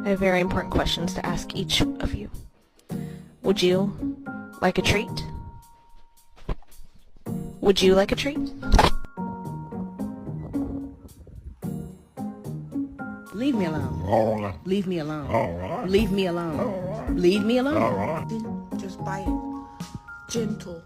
I have very important questions to ask each of you. Would you like a treat? Would you like a treat? Leave me alone. All right. Leave me alone. All right. Leave me alone. All right. Leave me alone. All right. Just bite it. Gentle.